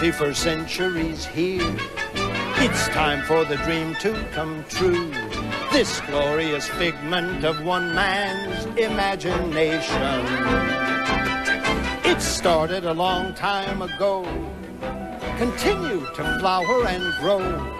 21st century's here. It's time for the dream to come true. This glorious figment of one man's imagination. It started a long time ago, continued to flower and grow.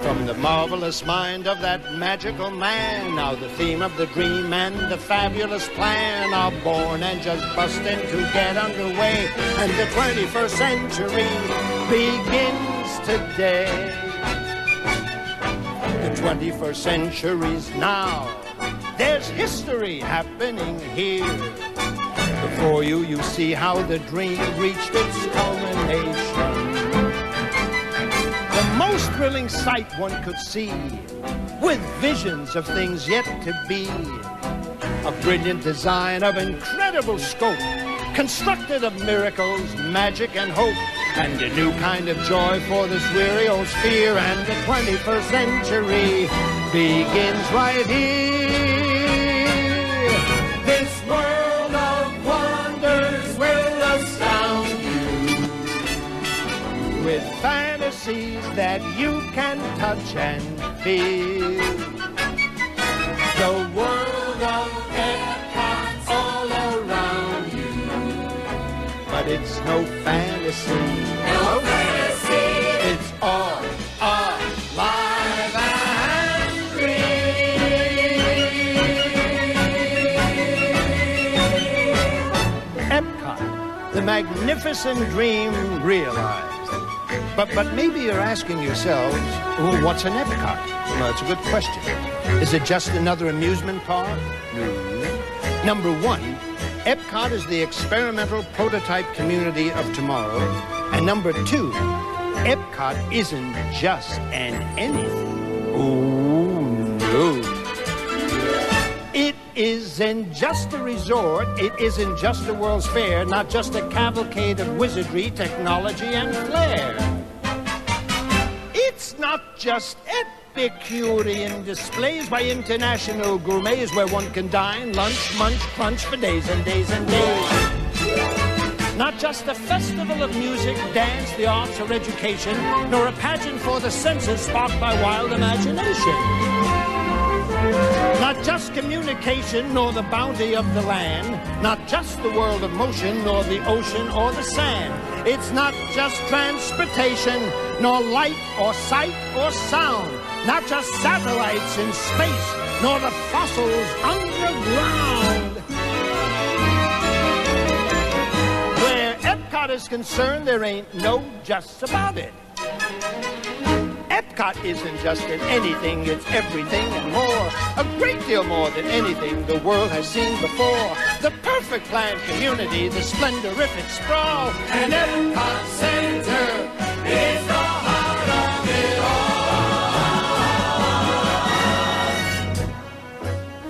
From the marvelous mind of that magical man, now the theme of the dream and the fabulous plan are born and just busting to get underway. And the 21st century begins today. The 21st century's now. There's history happening here. Before you, you see how the dream reached its culmination. The most thrilling sight one could see, with visions of things yet to be. A brilliant design of incredible scope, constructed of miracles, magic, and hope. And a new kind of joy for this weary old sphere. And the 21st century begins right here. This world of wonders will astound you, with fantasies that you can touch and feel. The world of EPCOT all around you, but it's no fantasy. No fantasy. It's all alive and real. EPCOT, the magnificent dream realized. But maybe you're asking yourselves, well, what's an EPCOT? Well, it's a good question. Is it just another amusement park? No. Number one, EPCOT is the experimental prototype community of tomorrow. And number two, EPCOT isn't just an anything. Oh, no. It isn't just a resort. It isn't just a World's Fair, not just a cavalcade of wizardry, technology, and flair. It's not just Epicurean displays by international gourmets where one can dine, lunch, munch, crunch for days and days and days. Not just a festival of music, dance, the arts, or education, nor a pageant for the senses sparked by wild imagination. Not just communication, nor the bounty of the land. Not just the world of motion, nor the ocean or the sand. It's not just transportation, nor light or sight or sound. Not just satellites in space, nor the fossils underground. Where EPCOT is concerned, there ain't no just about it. EPCOT isn't just an anything, it's everything and more. A great deal more than anything the world has seen before. The perfect planned community, the splendorific sprawl. And EPCOT Center is the heart of it all.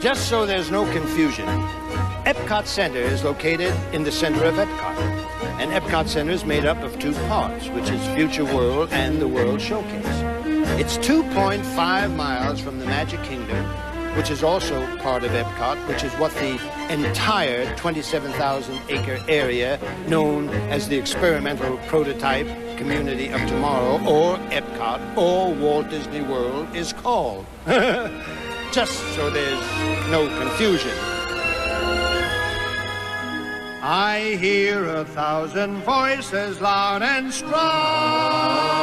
Just so there's no confusion, EPCOT Center is located in the center of EPCOT. And EPCOT Center is made up of two parts, which is Future World and the World Showcase. It's 2.5 miles from the Magic Kingdom, which is also part of EPCOT, which is what the entire 27,000-acre area known as the Experimental Prototype Community of Tomorrow, or EPCOT, or Walt Disney World, is called. Just so there's no confusion. I hear 1,000 voices loud and strong.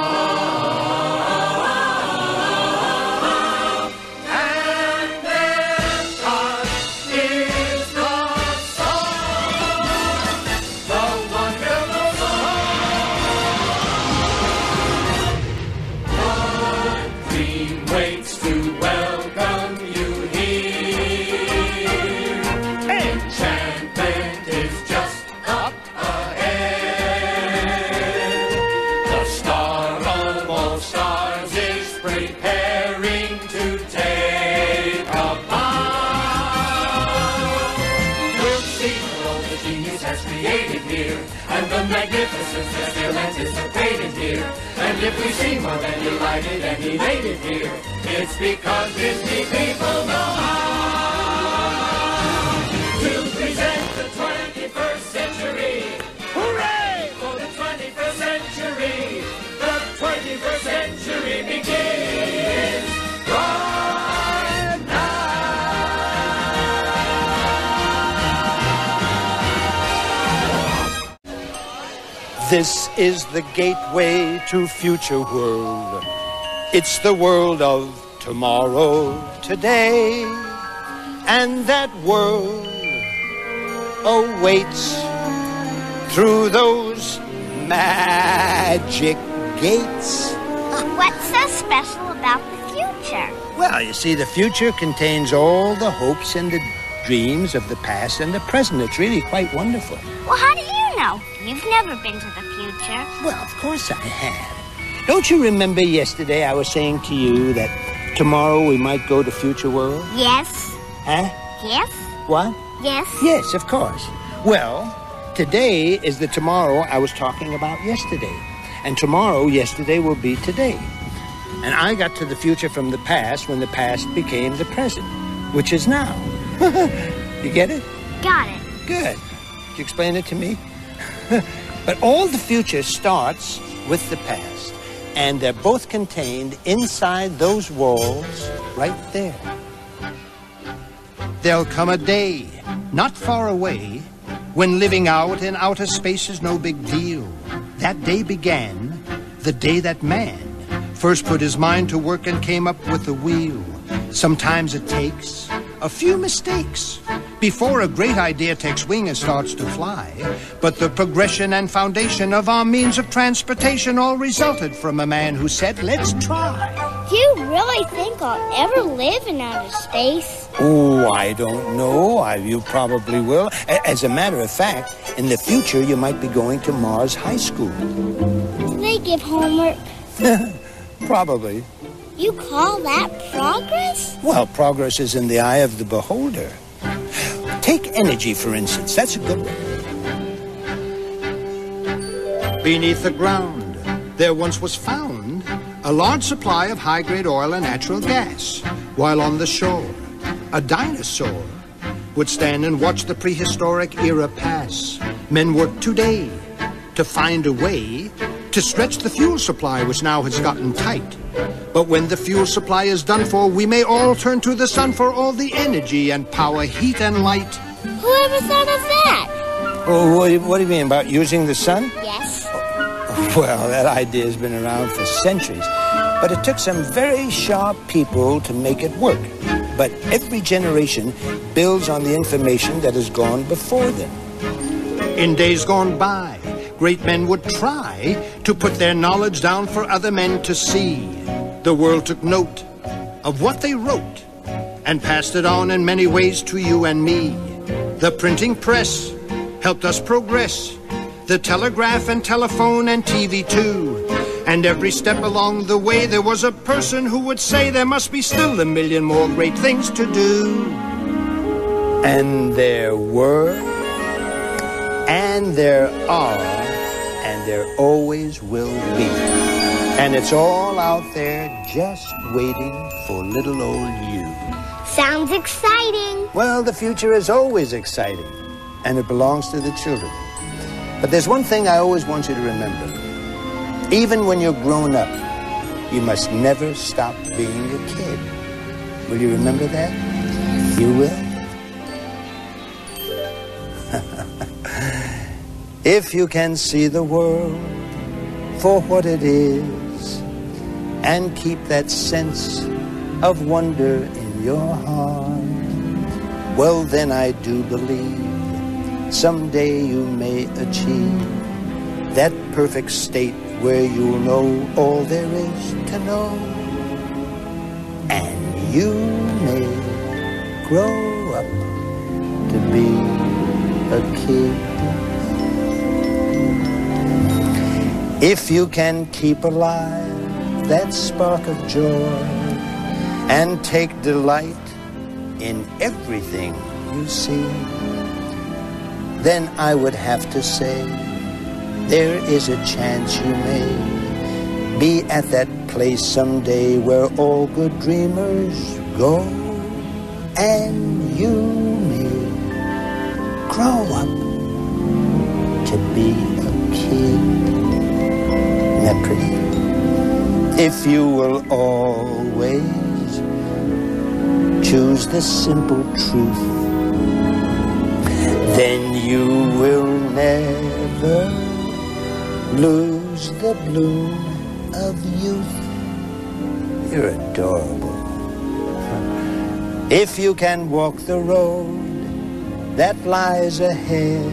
Magnificence that's still anticipated here. And if we seem more than delighted and elated here, it's because Disney people know how to present the 21st century. Hooray for the 21st century! This is the gateway to future world. It's the world of tomorrow, today. And that world awaits through those magic gates. What's so special about the future? Well, you see, the future contains all the hopes and the dreams of the past and the present. It's really quite wonderful. Well, how do you know? You've never been to the future. Well, of course I have. Don't you remember yesterday I was saying to you that tomorrow we might go to Future World? Yes. Huh? Yes. What? Yes. Yes, of course. Well, today is the tomorrow I was talking about yesterday. And tomorrow, yesterday, will be today. And I got to the future from the past when the past became the present, which is now. You get it? Got it. Good. Did you explain it to me? But all the future starts with the past. And they're both contained inside those walls right there. There'll come a day, not far away, when living out in outer space is no big deal. That day began the day that man first put his mind to work and came up with the wheel. Sometimes it takes a few mistakes before a great idea takes wing and starts to fly. But the progression and foundation of our means of transportation all resulted from a man who said, let's try. Do you really think I'll ever live in outer space? Oh, I don't know. You probably will. As a matter of fact, in the future, you might be going to Mars High School. Do they give homework? Probably. You call that progress? Well, progress is in the eye of the beholder. Take energy, for instance. That's a good one. Beneath the ground, there once was found a large supply of high-grade oil and natural gas, while on the shore, a dinosaur would stand and watch the prehistoric era pass. Men work today to find a way to stretch the fuel supply, which now has gotten tight. But when the fuel supply is done for, we may all turn to the sun for all the energy and power, heat and light. Whoever thought of that? Oh, what do you mean, about using the sun? Yes. Well, that idea has been around for centuries. But it took some very sharp people to make it work. But every generation builds on the information that has gone before them. In days gone by, great men would try to put their knowledge down for other men to see. The world took note of what they wrote and passed it on in many ways to you and me. The printing press helped us progress, the telegraph and telephone and TV too. And every step along the way there was a person who would say there must be still a million more great things to do. And there were, and there are, and there always will be. And it's all out there just waiting for little old you. Sounds exciting. Well, the future is always exciting, and it belongs to the children. But there's one thing I always want you to remember. Even when you're grown up, you must never stop being a kid. Will you remember that? You will? If you can see the world for what it is and keep that sense of wonder in your heart, well, then I do believe someday you may achieve that perfect state where you'll know all there is to know. And you may grow up to be a kid. If you can keep alive that spark of joy and take delight in everything you see, then I would have to say there is a chance you may be at that place someday where all good dreamers go, and you may grow up to be a kid. Isn't that pretty? If you will always choose the simple truth, then you will never lose the bloom of youth. You're adorable. If you can walk the road that lies ahead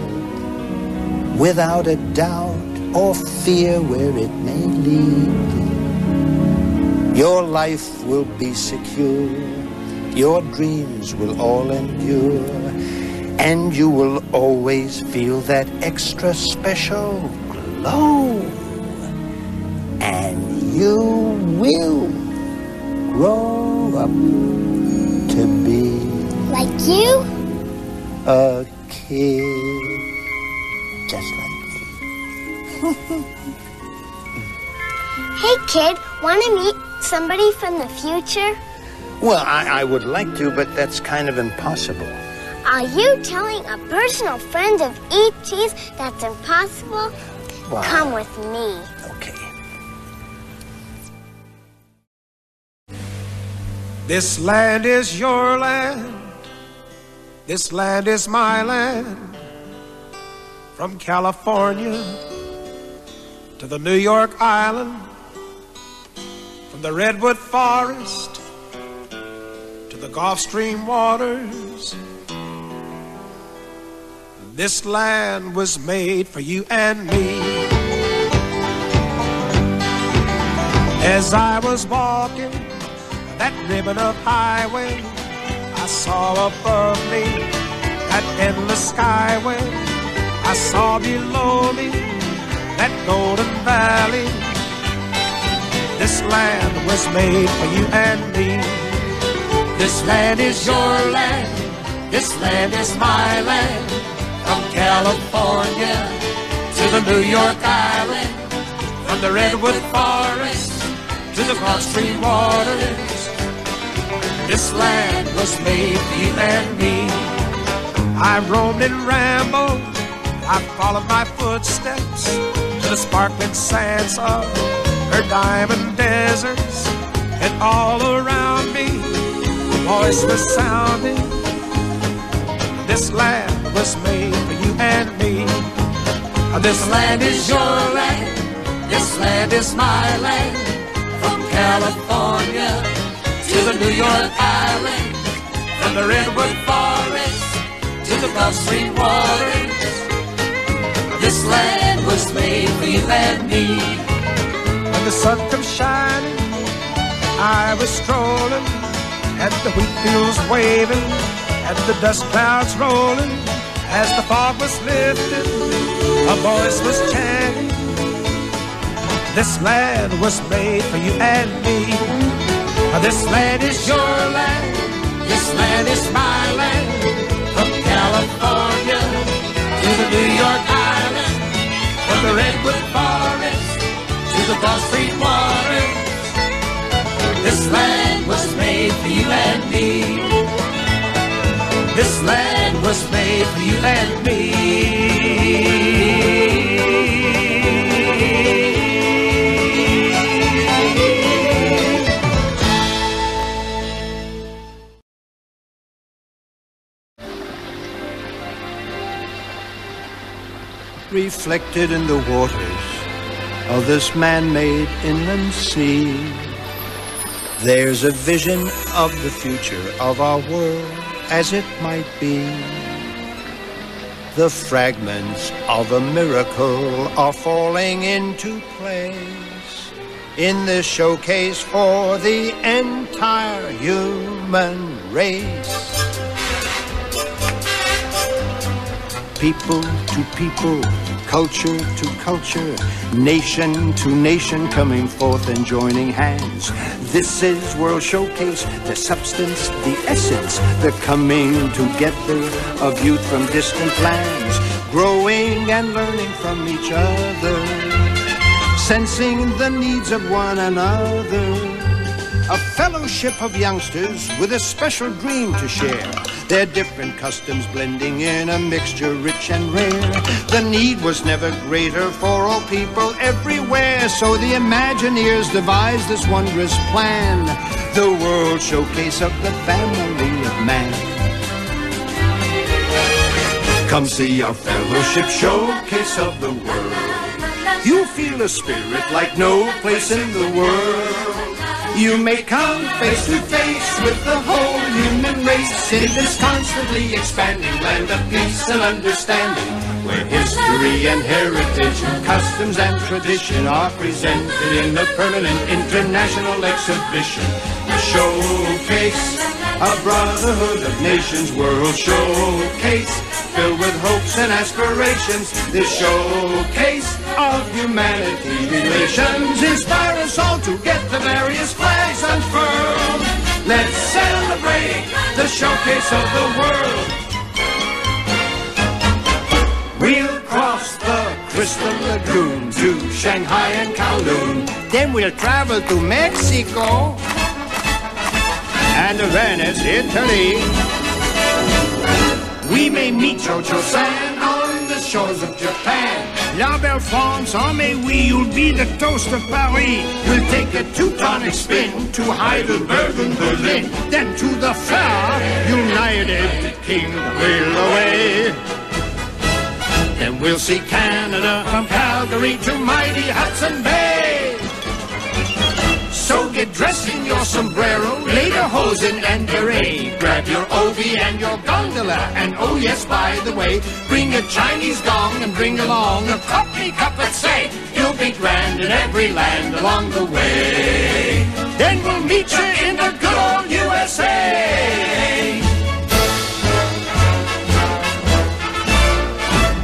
without a doubt or fear where it may lead, your life will be secure, your dreams will all endure, and you will always feel that extra special glow, and you will grow up to be like you? A kid just like me. Hey kid, want to meet somebody from the future? Well, I would like to, but that's kind of impossible. Are you telling a personal friend of E.T.'s that's impossible? Wow. Come with me. Okay. This land is your land. This land is my land. From California to the New York Island, from the Redwood Forest to the Gulf Stream waters, this land was made for you and me. As I was walking that ribbon of highway, I saw above me that endless skyway. I saw below me that golden valley. This land was made for you and me. This land is your land. This land is my land. From California to the New York Island, from the Redwood Forest to the Gulf Stream waters, this land was made for you and me. I roamed and rambled, I followed my footsteps to the sparkling sands of her diamond deserts, and all around me a voice was sounding. This land was made for you and me. This land is your land. This land is my land. From California to the New York Island, from the Redwood Forest to the Gulf Stream waters, this land was made for you and me. When the sun comes shining, I was strolling, and the wheat fields waving, and the dust clouds rolling. As the fog was lifted, a voice was chanting, this land was made for you and me. This land is your land. This land is my land. From California to the New York Island, from the Redwood Forest to the Gulf Stream waters, this land was made for you and me. This land was made for you and me. Reflected in the waters of this man-made inland sea, there's a vision of the future of our world as it might be. The fragments of a miracle are falling into place in this showcase for the entire human race. People to people, culture to culture, nation to nation, coming forth and joining hands. This is World Showcase, the substance, the essence, the coming together of youth from distant lands, growing and learning from each other, sensing the needs of one another. A fellowship of youngsters with a special dream to share, their different customs blending in a mixture rich and rare. The need was never greater for all people everywhere, so the Imagineers devised this wondrous plan, the World Showcase of the family of man. Come see our fellowship showcase of the world. You feel feel a spirit like no place in the world. You may come face to face with the whole human race in this constantly expanding land of peace and understanding, where history and heritage, customs and tradition are presented in a permanent international exhibition. A showcase, a brotherhood of nations, world showcase, filled with hopes and aspirations. This showcase of humanity relations inspire us all to get the various flags unfurled. Let's celebrate the showcase of the world. We'll cross the Crystal Lagoon to Shanghai and Kowloon. Then we'll travel to Mexico and Venice, Italy. We may meet Jojo-san on the shores of Japan. La Belle France, oh mais oui, you'll be the toast of Paris. We'll take a Teutonic spin to Heidelberg and Berlin, then to the far United Kingdom we'll away. Then we'll see Canada from Calgary to mighty Hudson Bay. So get dressed in your sombrero, lederhosen and beret. Grab your obi and your gondola, and oh yes, by the way, bring a Chinese gong and bring along a coffee cup and say, you'll be grand in every land along the way. Then we'll meet you in the good old USA.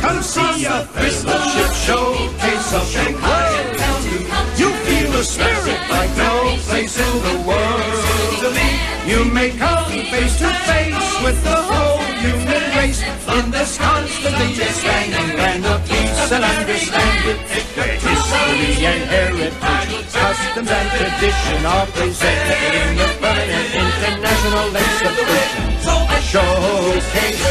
Come see a crystal ship showcase of Shanghai and Kowloon. You feel the spirit like no place in the world. You may come face to face with the whole human race in this constantly expanding land of peace and understanding, where history and heritage, customs and tradition are presented in the permanent international exhibition. A showcase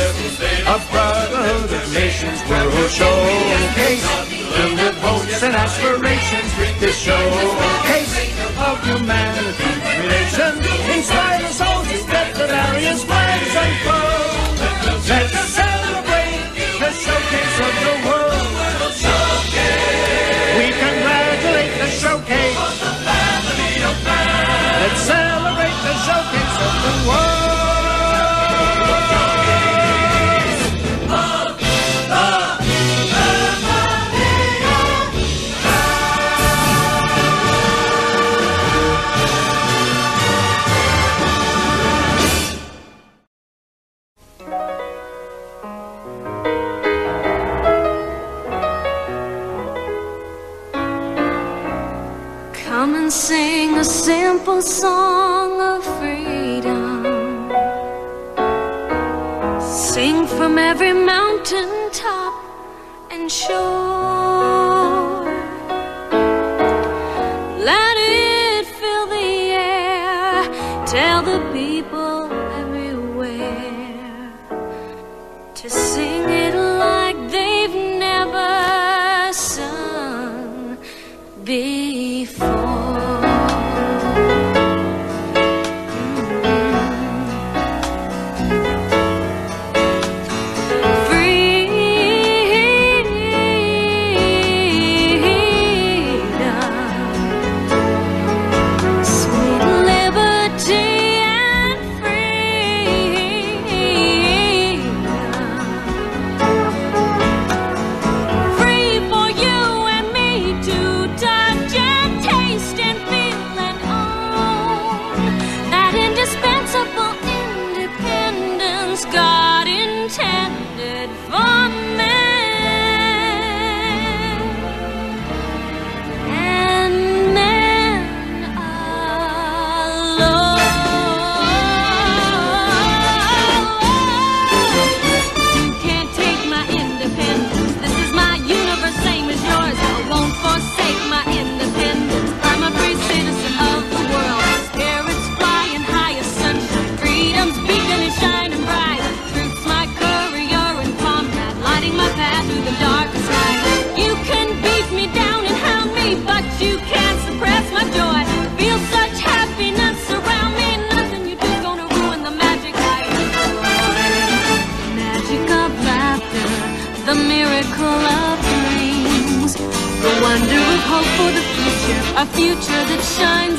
of brotherhood of nations, world showcase filled with hopes and aspirations. This showcase of humanity relations inspires us all to get the various flags unfurled. Let's celebrate the showcase of the world. We congratulate the showcase. Let's celebrate the showcase of the world. Come and sing a simple song of freedom. Sing from every mountain top and shore. Let it fill the air. Tell the people everywhere to sing it like they've never sung before. Freedom, sweet liberty and freedom. a future that shines